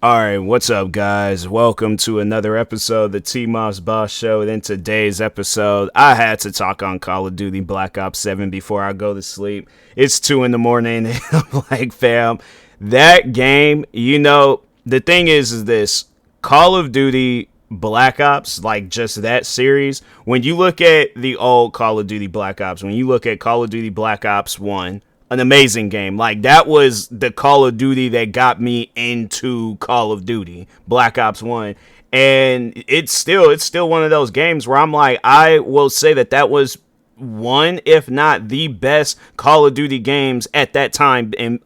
All right, what's up, guys? Welcome to another episode of the TMossBoss Show. And in today's episode, I had to talk on Call of Duty Black Ops 7 before I go to sleep. It's 2 in the morning, and I'm like, fam, that game, the thing is this, Call of Duty Black Ops, like just that series, when you look at the old Call of Duty Black Ops, when you look at Call of Duty Black Ops 1, an amazing game. Like, that was the Call of Duty that got me into Call of Duty Black Ops 1. And it's still one of those games where I'm like, I will say that was one, if not the best Call of Duty games at that time, and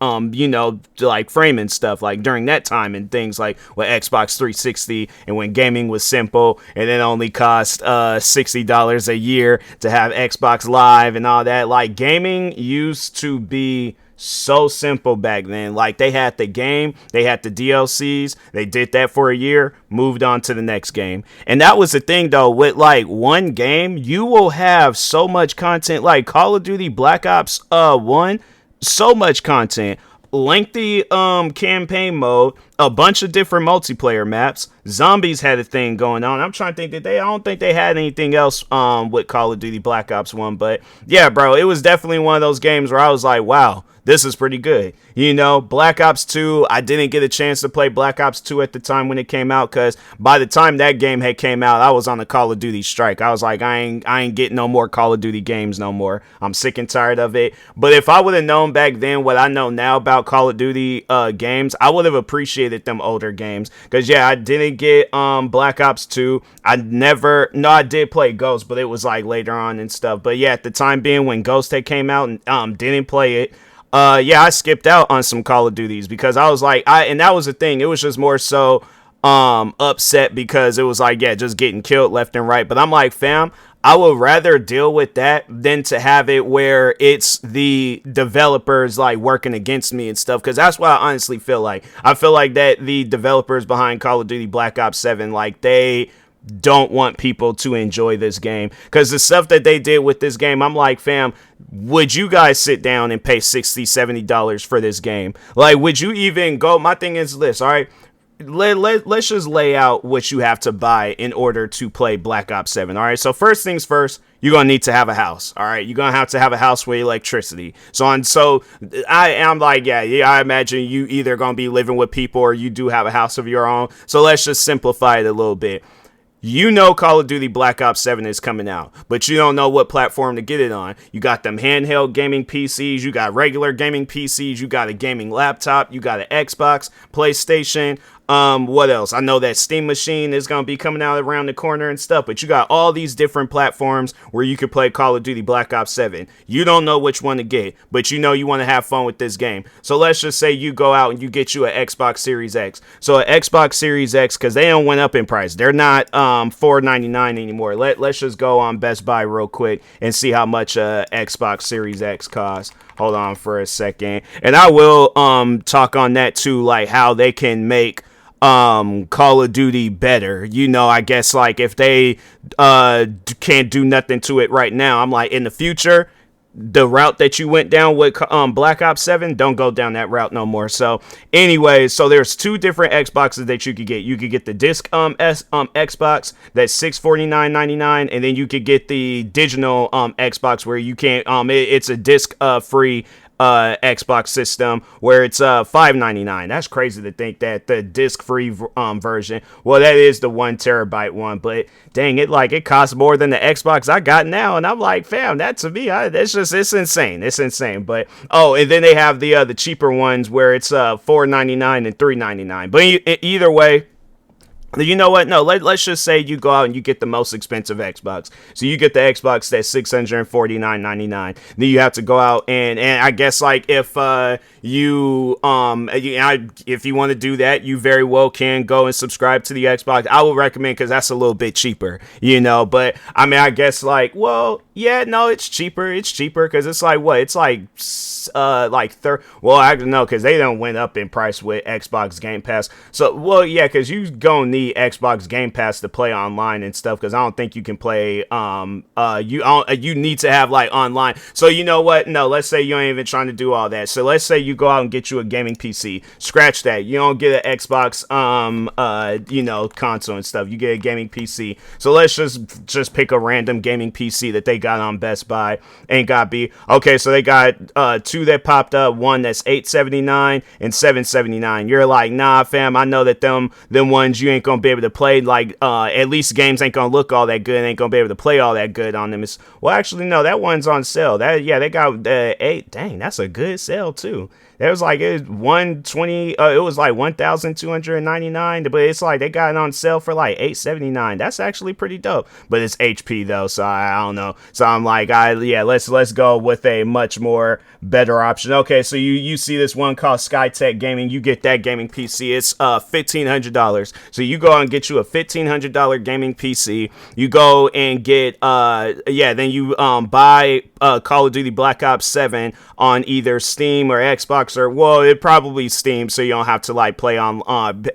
like framing stuff like during that time and things like with Xbox 360 and when gaming was simple and it only cost $60 a year to have Xbox Live and all that. Like, gaming used to be so simple back then. Like, they had the game, they had the DLCs, they did that for a year, moved on to the next game. And that was the thing, though, with like one game, you will have so much content. Like Call of Duty Black Ops 1, so much content, lengthy campaign mode, a bunch of different multiplayer maps. Zombies had a thing going on. I'm trying to think I don't think they had anything else with Call of Duty Black Ops 1, but yeah, bro, it was definitely one of those games where I was like, wow, this is pretty good. Black Ops 2, I didn't get a chance to play Black Ops 2 at the time when it came out, because by the time that game had came out, I was on the Call of Duty strike. I was like, I ain't getting no more Call of Duty games no more. I'm sick and tired of it. But if I would have known back then what I know now about Call of Duty games, I would have appreciated them older games. Because, yeah, I didn't get Black Ops 2. I did play Ghost, but it was like later on and stuff. But, yeah, at the time being when Ghost had came out and didn't play it, I skipped out on some Call of Duties because I was like, and that was the thing. It was just more so upset because it was like, yeah, just getting killed left and right. But I'm like, fam, I would rather deal with that than to have it where it's the developers like working against me and stuff. Because that's what I honestly feel like. I feel like that the developers behind Call of Duty Black Ops 7, like, they don't want people to enjoy this game, because the stuff that they did with this game, I'm like, fam, would you guys sit down and pay $60-$70 for this game? Like, would you even go? My thing is this, all right, let's just lay out what you have to buy in order to play Black Ops 7. All right, so first things first, you're gonna need to have a house. All right, you're gonna have to have a house with electricity. So I'm like, yeah, I imagine you either gonna be living with people or you do have a house of your own. So let's just simplify it a little bit. Call of Duty Black Ops 7 is coming out, but you don't know what platform to get it on. You got them handheld gaming PCs, you got regular gaming PCs, you got a gaming laptop, you got an Xbox, PlayStation, what else? I know that Steam machine is going to be coming out around the corner and stuff, but you got all these different platforms where you can play Call of Duty Black Ops 7. You don't know which one to get, but you want to have fun with this game. So let's just say you go out and you get you an Xbox Series X. So an Xbox Series X, because they don't went up in price. They're not $499 anymore. Let's just go on Best Buy real quick and see how much Xbox Series X costs. Hold on for a second. And I will talk on that too, like how they can make Call of Duty better. I guess like if they can't do nothing to it right now, I'm like, in the future, the route that you went down with Black Ops 7, don't go down that route no more. So anyway, so there's two different Xboxes that you could get. You could get the disc Xbox, that's $649.99, and then you could get the digital Xbox where you can't it's a disc free Xbox system where it's $599. That's crazy to think that the disc-free version, well, that is the 1 terabyte one, but dang it, like, it costs more than the Xbox I got now, and I'm like, fam, that to me, it's insane. But and then they have the cheaper ones where it's $499 and $399. But either way, you know what? No, let's just say you go out and you get the most expensive Xbox. So you get the Xbox that's $649.99. Then you have to go out and I guess like if you want to do that, you very well can go and subscribe to the Xbox. I would recommend, because that's a little bit cheaper, But I mean, I guess like, well, Yeah, no, it's cheaper. It's cheaper because it's like what? It's like third. Well, I don't know because they don't went up in price with Xbox Game Pass. So, well, yeah, because you gonna need Xbox Game Pass to play online and stuff. Because I don't think you can play. You need to have like online. So you know what? No, let's say you ain't even trying to do all that. So let's say you go out and get you a gaming PC. Scratch that. You don't get an Xbox console and stuff. You get a gaming PC. So let's just pick a random gaming PC that they got on Best Buy. Ain't got be okay. So they got two that popped up. One that's $879 and $779. You're like, nah, fam. I know that them ones you ain't gonna be able to play. Like at least games ain't gonna look all that good. Ain't gonna be able to play all that good on them. Well, actually, no. That one's on sale. They got eight. Dang, that's a good sale too. It was like it was 120. It was like 1,299, but it's like they got it on sale for like $879. That's actually pretty dope. But it's HP though, so I don't know. So I'm like, let's go with a much more better option. Okay, so you see this one called Skytech Gaming. You get that gaming PC. It's $1,500. So you go and get you a $1,500 gaming PC. You go and get then you buy Call of Duty Black Ops 7 on either Steam or Xbox, or well, it probably Steam, so you don't have to like play on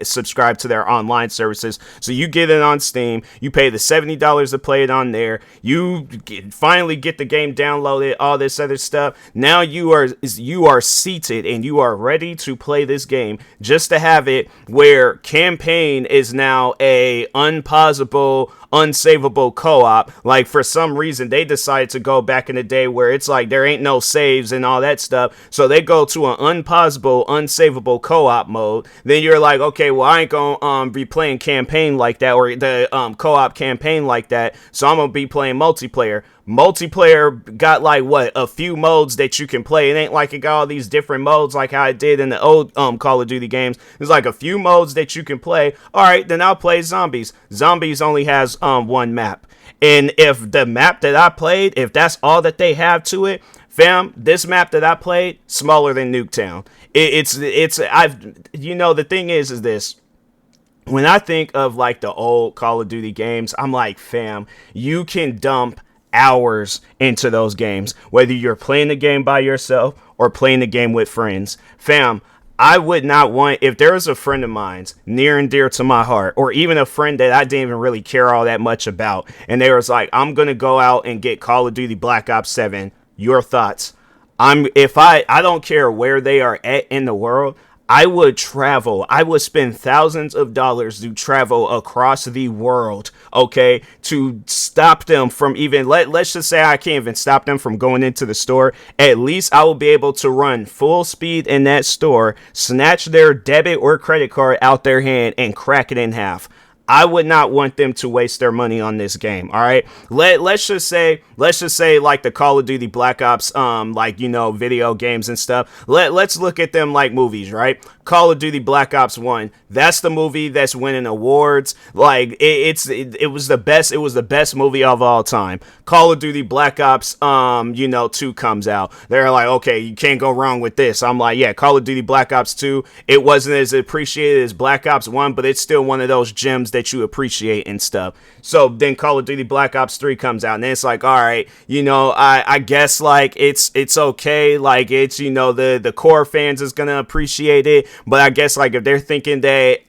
subscribe to their online services. So you get it on Steam, you pay the $70 to play it on there, you finally get the game downloaded, all this other stuff. Now you are seated and you are ready to play this game, just to have it where campaign is now a unpausable, unsavable co-op. Like for some reason they decided to go back in the day where it's like there ain't no saves and all that stuff, so they go to an unpausable, unsavable co-op mode. Then you're like, okay, well, I ain't gonna be playing campaign like that, or the co-op campaign like that, so I'm gonna be playing multiplayer. Multiplayer got like what, a few modes that you can play. It ain't like it got all these different modes like how it did in the old Call of Duty games. There's like a few modes that you can play. All right, then I'll play zombies. Zombies only has one map, and if the map that I played, if that's all that they have to it, fam, this map that I played smaller than Nuketown. The thing is this. When I think of like the old Call of Duty games, I'm like, fam, you can dump hours into those games, whether you're playing the game by yourself or playing the game with friends. Fam, I would not want, if there was a friend of mine's near and dear to my heart, or even a friend that I didn't even really care all that much about, and they was like, I'm gonna go out and get Call of Duty Black Ops 7, your thoughts? I don't care where they are at in the world, I would travel. I would spend thousands of dollars to travel across the world, okay, to stop them from even, let's just say I can't even stop them from going into the store. At least I will be able to run full speed in that store, snatch their debit or credit card out their hand, and crack it in half. I would not want them to waste their money on this game. All right. Let's just say like the Call of Duty Black Ops, video games and stuff. Let's look at them like movies, right? Call of Duty Black Ops 1. That's the movie that's winning awards. Like it was the best. It was the best movie of all time. Call of Duty Black Ops 2 comes out. They're like, okay, you can't go wrong with this. I'm like, yeah, Call of Duty Black Ops 2. It wasn't as appreciated as Black Ops 1, but it's still one of those gems that you appreciate and stuff. So then Call of Duty Black Ops 3 comes out, and then it's like, all right, I guess like it's okay, like it's the core fans is gonna appreciate it, but I guess like if they're thinking that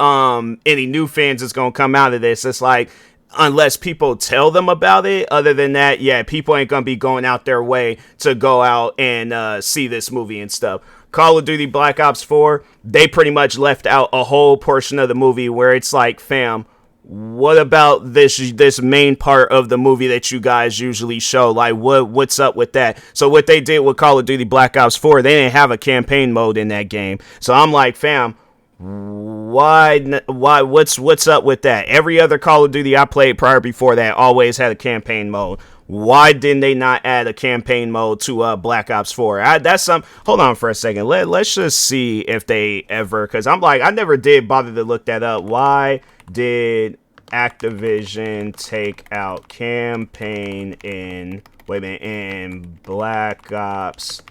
any new fans is gonna come out of this, it's like, unless people tell them about it, other than that, yeah, people ain't gonna be going out their way to go out and see this movie and stuff. Call of Duty Black Ops 4, they pretty much left out a whole portion of the movie where it's like, fam, what about this main part of the movie that you guys usually show? Like, what's up with that? So what they did with Call of Duty Black Ops 4, they didn't have a campaign mode in that game. So I'm like, fam, why what's up with that? Every other Call of Duty I played prior before that always had a campaign mode. Why didn't they not add a campaign mode to Black Ops 4? Hold on for a second. Let's just see if they ever, because I'm like, I never did bother to look that up. Why did Activision take out campaign in Black Ops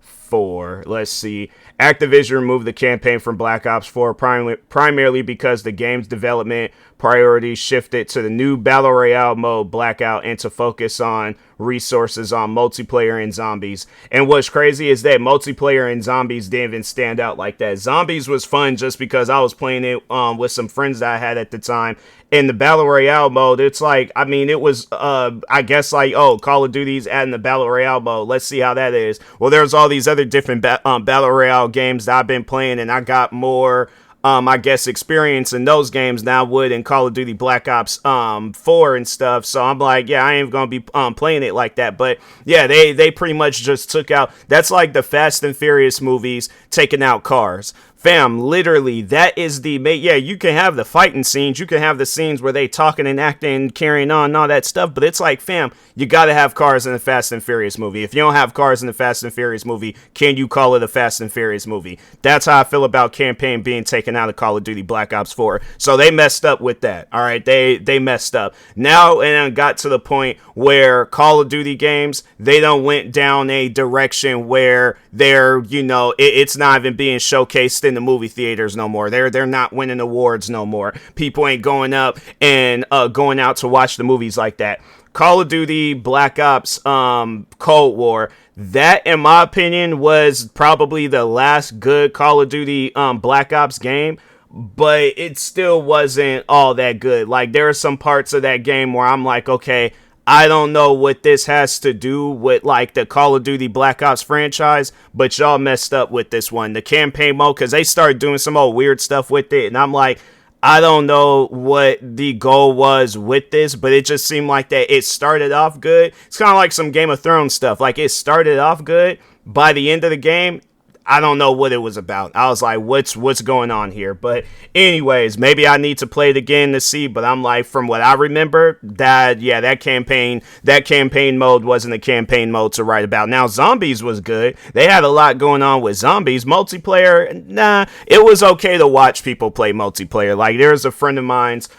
4? Let's see. Activision removed the campaign from Black Ops 4 primarily because the game's development priorities shifted to the new Battle Royale mode Blackout and to focus on resources on multiplayer and zombies. And what's crazy is that multiplayer and zombies didn't even stand out like that. Zombies was fun just because I was playing it with some friends that I had at the time. In the Battle Royale mode, it's like, I mean, it was, I guess, like, oh, Call of Duty's adding the Battle Royale mode. Let's see how that is. Well, there's all these other different Battle Royale games that I've been playing, and I got more, I guess, experience in those games than I would in Call of Duty Black Ops 4 and stuff. So I'm like, yeah, I ain't gonna be playing it like that. But yeah, they pretty much just took out, that's like the Fast and Furious movies taking out cars. Fam, literally, that is yeah, you can have the fighting scenes, you can have the scenes where they talking and acting, carrying on and all that stuff, but it's like, fam, you gotta have cars in the Fast and Furious movie. If you don't have cars in the Fast and Furious movie, can you call it a Fast and Furious movie? That's how I feel about campaign being taken out of Call of Duty Black Ops 4. So they messed up with that, alright? They messed up. Now, and it got to the point where Call of Duty games, they don't went down a direction where they're, you know, it's not even being showcased in the movie theaters no more. They're not winning awards no more. People ain't going up and going out to watch the movies like that. Call of Duty Black Ops Cold War, that in my opinion was probably the last good Call of Duty Black Ops game, but it still wasn't all that good. Like, there are some parts of that game where I'm like, okay, I don't know what this has to do with, like, the Call of Duty Black Ops franchise, but y'all messed up with this one. The campaign mode, because they started doing some old weird stuff with it, and I'm like, I don't know what the goal was with this, but it just seemed like that it started off good. It's kind of like some Game of Thrones stuff. Like, it started off good. By the end of the game, I don't know what it was about. I was like, what's going on here? But anyways, maybe I need to play it again to see. But I'm like, from what I remember, that campaign mode wasn't a campaign mode to write about. Now, zombies was good. They had a lot going on with zombies. Multiplayer, nah, it was okay to watch people play multiplayer. Like, there's a friend of mine's.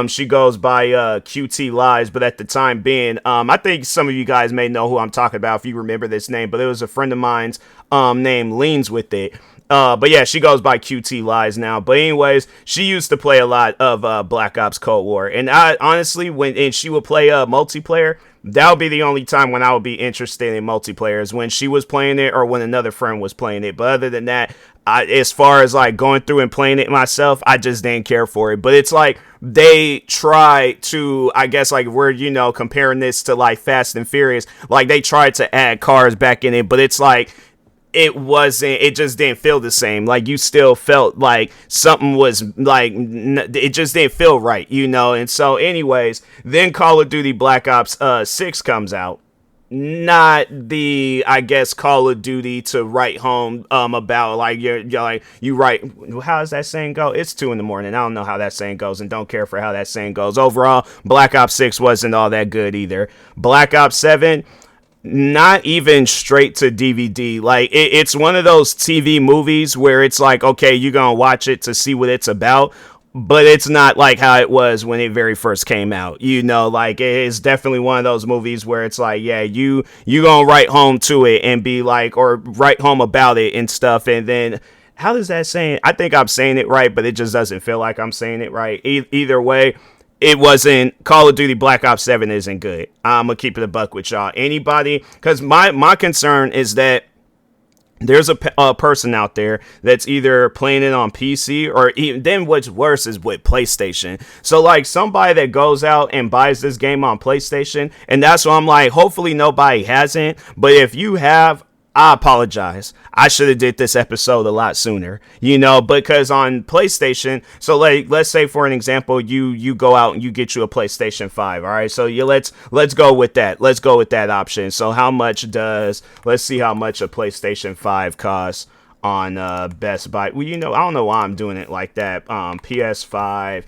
She goes by QT Lies, but at the time being, I think some of you guys may know who I'm talking about if you remember this name, but it was a friend of mine's named Leans with it. But yeah, she goes by QT Lies now. But anyways, she used to play a lot of Black Ops Cold War. And I honestly, when she would play multiplayer, that would be the only time when I would be interested in multiplayer, is when she was playing it or when another friend was playing it. But other than that, as far as like going through and playing it myself, I just didn't care for it. But it's like they try to, I guess, like, we're, you know, comparing this to like Fast and Furious, like they tried to add cars back in it, but it's like, it just didn't feel the same. Like, you still felt like something was like, it just didn't feel right, you know. And so anyways, then Call of Duty Black Ops 6 comes out. Not the, I guess, Call of Duty to write home about, like, you're like, you write, how does that saying go? It's 2 a.m. I don't know how that saying goes and don't care for how that saying goes. Overall, Black Ops 6 wasn't all that good either. Black Ops 7, not even straight to DVD. Like, it's one of those TV movies where it's like, okay, you're gonna watch it to see what it's about, but it's not like how it was when it very first came out, you know. Like, it's definitely one of those movies where it's like, yeah, you gonna write home to it and be like, or write home about it and stuff. And then, how does that saying, I think I'm saying it right, but it just doesn't feel like I'm saying it right. Either way, it wasn't, Call of Duty Black Ops 7 isn't good. I'm gonna keep it a buck with y'all. Anybody, because my concern is that there's a person out there that's either playing it on PC, or even then what's worse is with PlayStation. So like, somebody that goes out and buys this game on PlayStation, and that's why I'm like, hopefully nobody hasn't, but if you have, I apologize. I should have did this episode a lot sooner, you know, because on PlayStation, so like, let's say for an example, you go out and you get you a PlayStation 5, all right? So let's go with that. Let's go with that option. So how much let's see how much a PlayStation 5 costs on Best Buy. Well, you know, I don't know why I'm doing it like that. PS5,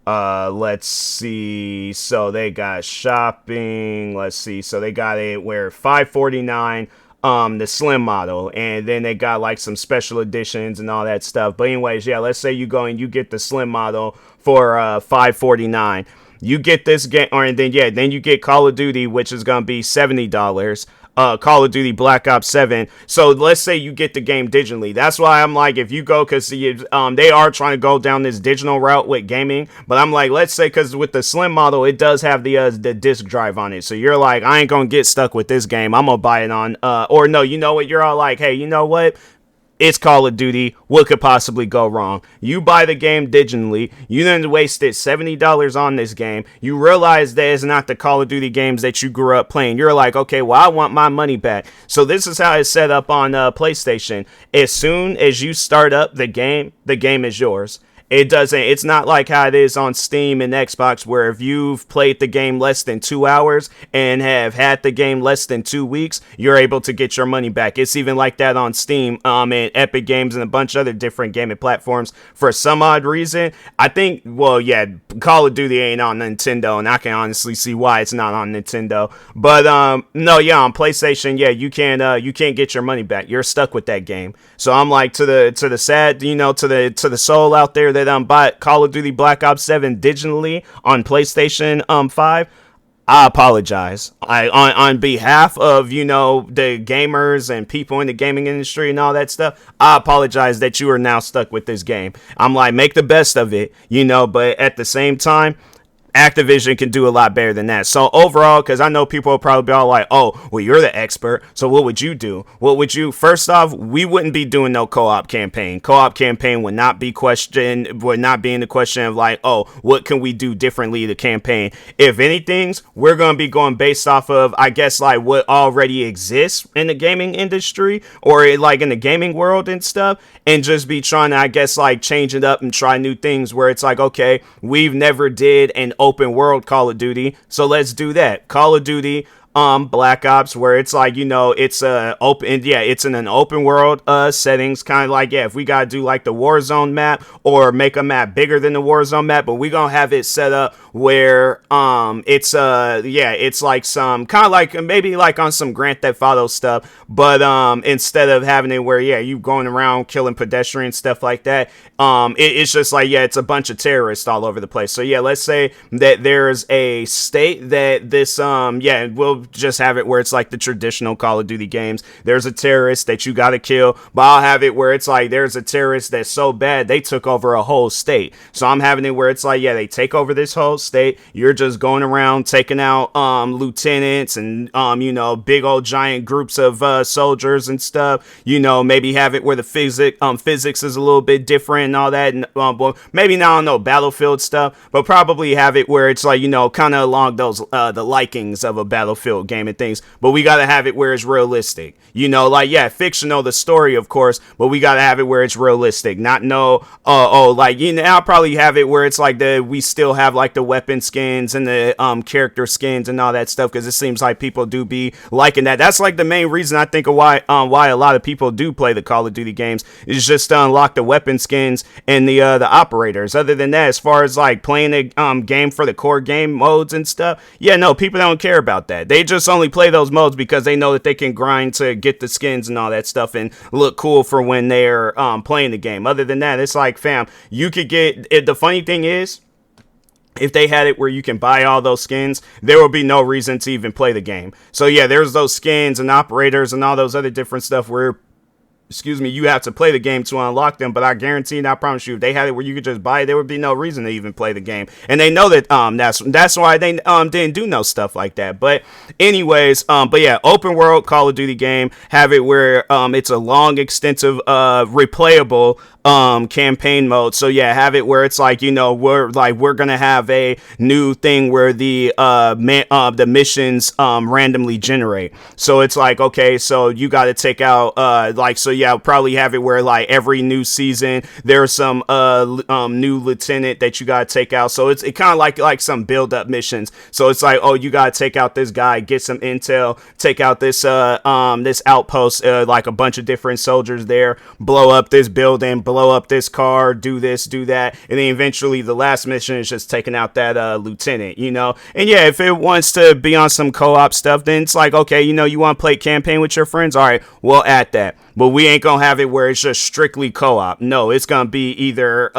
let's see. So they got shopping. Let's see. So they got it where $549. The slim model, and then they got like some special editions and all that stuff. But anyways, yeah, let's say you go and you get the slim model for $549. You get this game, or then you get Call of Duty, which is gonna be $70. Call of Duty Black Ops 7. So let's say you get the game digitally. That's why I'm like, if you go, because they are trying to go down this digital route with gaming. But I'm like, let's say, because with the Slim model, it does have the disc drive on it. So you're like, I ain't gonna get stuck with this game. I'm gonna buy it on, or no, you know what? You're all like, hey, you know what? It's Call of Duty. What could possibly go wrong? You buy the game digitally. You then wasted $70 on this game. You realize that it's not the Call of Duty games that you grew up playing. You're like, okay, well, I want my money back. So this is how it's set up on PlayStation. As soon as you start up the game is yours. It's not like how it is on Steam and Xbox, where if you've played the game less than 2 hours and have had the game less than 2 weeks, you're able to get your money back. It's even like that on Steam, and Epic Games and a bunch of other different gaming platforms. For some odd reason, I think, well, yeah, Call of Duty ain't on Nintendo, and I can honestly see why it's not on Nintendo. But no, yeah, on PlayStation, yeah, you can't get your money back. You're stuck with that game. So I'm like, to the sad, to the soul out there that bought Call of Duty Black Ops 7 digitally on PlayStation 5, I apologize. On behalf of, the gamers and people in the gaming industry and all that stuff, I apologize that you are now stuck with this game. I'm like, make the best of it, but at the same time, Activision can do a lot better than that. So overall, because I know people will probably be all like, oh, well, you're the expert, so what would you do? First off, we wouldn't be doing no co-op campaign. Co-op campaign would not be in the question of like, oh, what can we do differently to campaign? If anything, we're going to be going based off of, I guess, like what already exists in the gaming industry or like in the gaming world and stuff, and just be trying to, I guess, like change it up and try new things where it's like, okay, we've never did an open world Call of Duty, so let's do that. Call of Duty Black Ops, where it's like, it's it's in an open world settings, kind of like, if we gotta do like the Warzone map or make a map bigger than the Warzone map, but we gonna have it set up where it's like some kind of like maybe like on some Grand Theft Auto stuff, but instead of having it where you going around killing pedestrians, stuff like that, it's just like, it's a bunch of terrorists all over the place. So let's say that there's a state that this we'll just have it where it's like the traditional Call of Duty games. There's a terrorist that you gotta kill, but I'll have it where it's like there's a terrorist that's so bad they took over a whole state. So I'm having it where it's like, they take over this whole state. You're just going around taking out lieutenants and big old giant groups of soldiers and stuff. Maybe have it where the physics is a little bit different and all that. And well, maybe not, I don't know, Battlefield stuff, but probably have it where it's like, kind of along those the likings of a Battlefield game and things, but we gotta have it where it's realistic, fictional, the story, of course, but we gotta have it where it's realistic, not I'll probably have it where it's like we still have like the weapon skins and the character skins and all that stuff, because it seems like people do be liking that. That's like the main reason I think of why a lot of people do play the Call of Duty games, is just to unlock the weapon skins and the operators. Other than that, as far as like playing a game for the core game modes and stuff, no, people don't care about that. They just only play those modes because they know that they can grind to get the skins and all that stuff and look cool for when they're playing the game. Other than that, it's like, fam, you could get it. The funny thing is, if they had it where you can buy all those skins, there would be no reason to even play the game. So there's those skins and operators and all those other different stuff where, you have to play the game to unlock them, but I guarantee and I promise you, if they had it where you could just buy it, there would be no reason to even play the game. And they know that that's why they didn't do no stuff like that. But anyways, open world Call of Duty game, have it where it's a long, extensive, replayable campaign mode. So have it where it's like, we're gonna have a new thing where the missions randomly generate. So it's like, okay, so you got to take out probably have it where like every new season there's some new lieutenant that you got to take out. So it kind of like some build up missions. So it's like, oh, you got to take out this guy, get some intel, take out this this outpost, like a bunch of different soldiers there, blow up this building, blow up this car, do this, do that, and then eventually the last mission is just taking out that lieutenant, and if it wants to be on some co-op stuff, then it's like, okay, you want to play campaign with your friends, all right, we'll add that. but we ain't gonna have it where it's just strictly co-op. No, it's gonna be either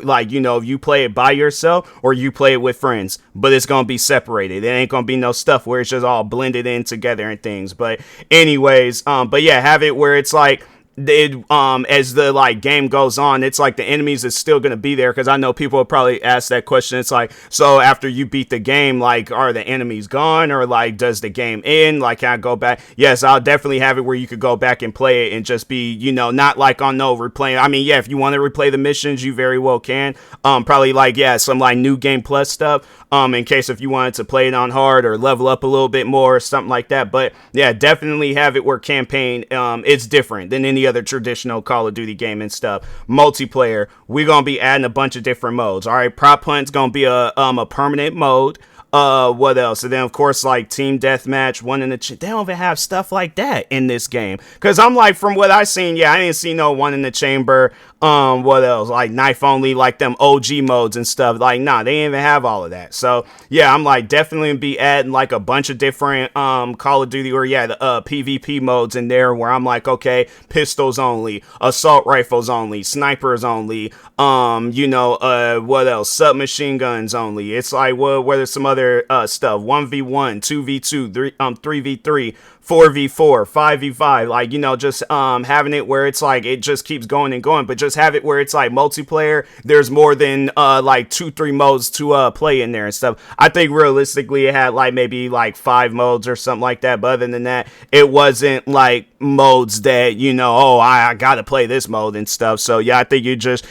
like, you know, you play it by yourself or you play it with friends, but it's gonna be separated. It ain't gonna be no stuff where it's just all blended in together and things. But anyways, but yeah, have it where it's like as the like game goes on, it's like the enemies is still gonna be there, because I know people will probably ask that question. It's like, so after you beat the game, like, are the enemies gone, or like does the game end? Like, can I go back? Yes, I'll definitely have it where you could go back and play it and just be, you know, not like on no replaying. I mean, yeah, if you want to replay the missions, you very well can. Probably like, yeah, some like new game plus stuff, in case if you wanted to play it on hard or level up a little bit more or something like that. But yeah, definitely have it where campaign, it's different than any other traditional Call of Duty game and stuff. Multiplayer, we're gonna be adding a bunch of different modes. All right, prop hunt's gonna be a permanent mode. What else? And then of course, like team deathmatch, one in the they don't even have stuff like that in this game. Cause I'm like, from what I seen, yeah, I didn't see no one in the chamber. What else? Like knife only, like them OG modes and stuff. Like, nah, they didn't even have all of that. So yeah, I'm like definitely be adding like a bunch of different Call of Duty, or yeah, the PvP modes in there, where I'm like, okay, pistols only, assault rifles only, snipers only, you know, what else? Submachine guns only. It's like, well, whether some other stuff, 1v1, 2v2, 3v3, 4v4, 5v5, like, you know, just having it where it's like it just keeps going and going. But just have it where it's like multiplayer, there's more than like 2-3 modes to play in there and stuff. I think realistically it had like maybe like 5 modes or something like that, but other than that, it wasn't like modes that, you know, oh, I gotta play this mode and stuff. So yeah, I think you just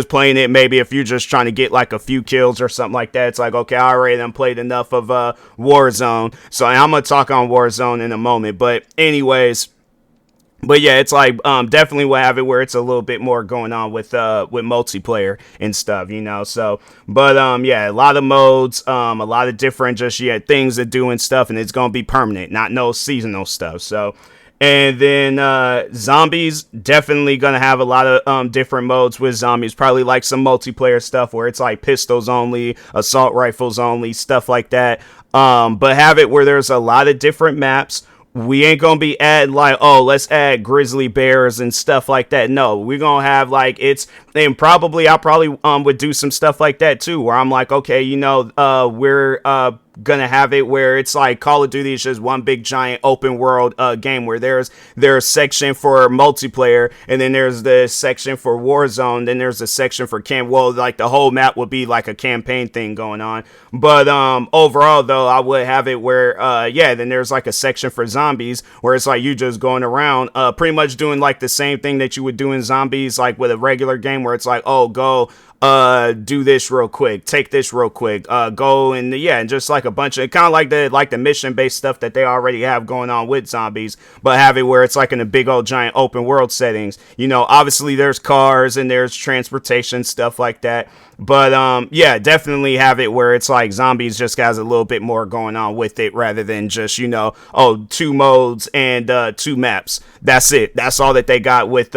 playing it, maybe if you're just trying to get like a few kills or something like that. It's like, okay, I already done played enough of Warzone, so I'm gonna talk on Warzone in a moment. But anyways, but yeah, it's like definitely will have it where it's a little bit more going on with multiplayer and stuff, you know. So but yeah, a lot of modes, a lot of different just things to do and stuff, and it's gonna be permanent, not no seasonal stuff. So, and then zombies, definitely gonna have a lot of different modes with zombies. Probably like some multiplayer stuff where it's like pistols only, assault rifles only, stuff like that. But have it where there's a lot of different maps. We ain't gonna be adding like, oh, let's add grizzly bears and stuff like that. No, we're gonna have like, it's, and probably I probably would do some stuff like that too, where I'm like, okay, you know, we're gonna have it where it's like Call of Duty is just one big giant open world game, where there's a section for multiplayer, and then there's the section for Warzone, then there's a section for well, like the whole map would be like a campaign thing going on. But overall though, I would have it where yeah, then there's like a section for zombies, where it's like you just going around pretty much doing like the same thing that you would do in zombies, like with a regular game, where it's like, oh, go do this real quick, take this real quick, go, and yeah, and just like a bunch of kind of like the mission based stuff that they already have going on with zombies, but have it where it's like in a big old giant open world settings. You know, obviously there's cars and there's transportation, stuff like that. But yeah, definitely have it where it's like zombies just has a little bit more going on with it, rather than just, you know, oh, 2 modes and 2 maps. That's it. That's all that they got with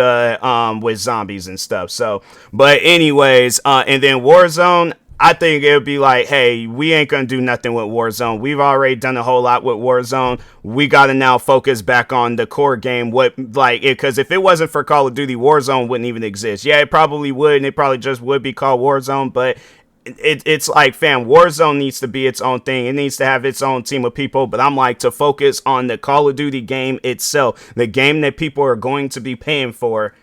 zombies and stuff. So, but anyways, and then Warzone, I think it would be like, hey, we ain't gonna do nothing with Warzone. We've already done a whole lot with Warzone. We gotta now focus back on the core game. What, like, because if it wasn't for Call of Duty, Warzone wouldn't even exist. Yeah, it probably would, and it probably just would be called Warzone, but it's like, fam, Warzone needs to be its own thing. It needs to have its own team of people. But I'm like, to focus on the Call of Duty game itself, the game that people are going to be paying for.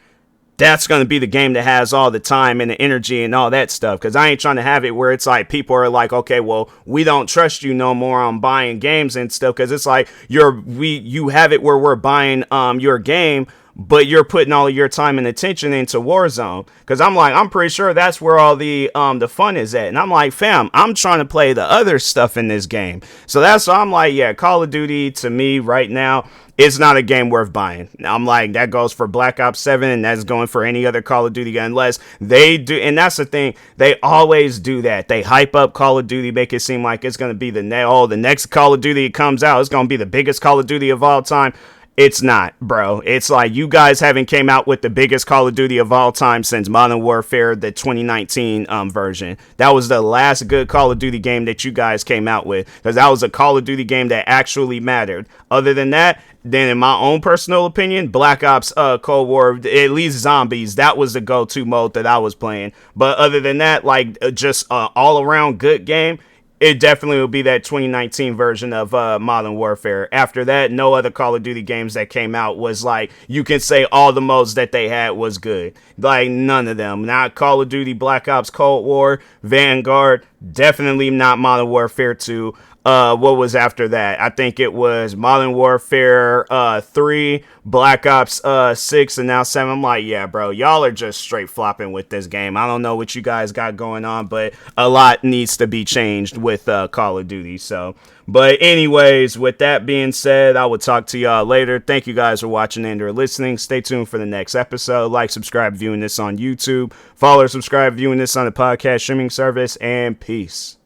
That's going to be the game that has all the time and the energy and all that stuff. Because I ain't trying to have it where it's like people are like, okay, well, we don't trust you no more on buying games and stuff. Because it's like you have it where we're buying your game, but you're putting all of your time and attention into Warzone. Because I'm like, I'm pretty sure that's where all the fun is at. And I'm like, fam, I'm trying to play the other stuff in this game. So that's why I'm like, yeah, Call of Duty to me right now, it's not a game worth buying. I'm like, that goes for Black Ops 7, and that's going for any other Call of Duty game, unless they do. And that's the thing, they always do that. They hype up Call of Duty, make it seem like it's going to be the next Call of Duty that comes out, it's going to be the biggest Call of Duty of all time. It's not, bro. It's like you guys haven't came out with the biggest Call of Duty of all time since Modern Warfare, the 2019 version. That was the last good Call of Duty game that you guys came out with, because that was a Call of Duty game that actually mattered. Other than that, then in my own personal opinion, Black Ops Cold War, at least zombies, that was the go-to mode that I was playing. But other than that, like just all around good game, it definitely will be that 2019 version of Modern Warfare. After that, no other Call of Duty games that came out was like, you can say all the modes that they had was good. Like, none of them. Not Call of Duty, Black Ops, Cold War, Vanguard, definitely not Modern Warfare 2. What was after that? I think it was Modern Warfare 3, Black Ops 6, and now 7. I'm like, yeah, bro, y'all are just straight flopping with this game. I don't know what you guys got going on, but a lot needs to be changed with Call of Duty. So, but anyways, with that being said, I will talk to y'all later. Thank you guys for watching and or listening. Stay tuned for the next episode. Like, subscribe, viewing this on YouTube. Follow or subscribe, viewing this on the podcast streaming service, and peace.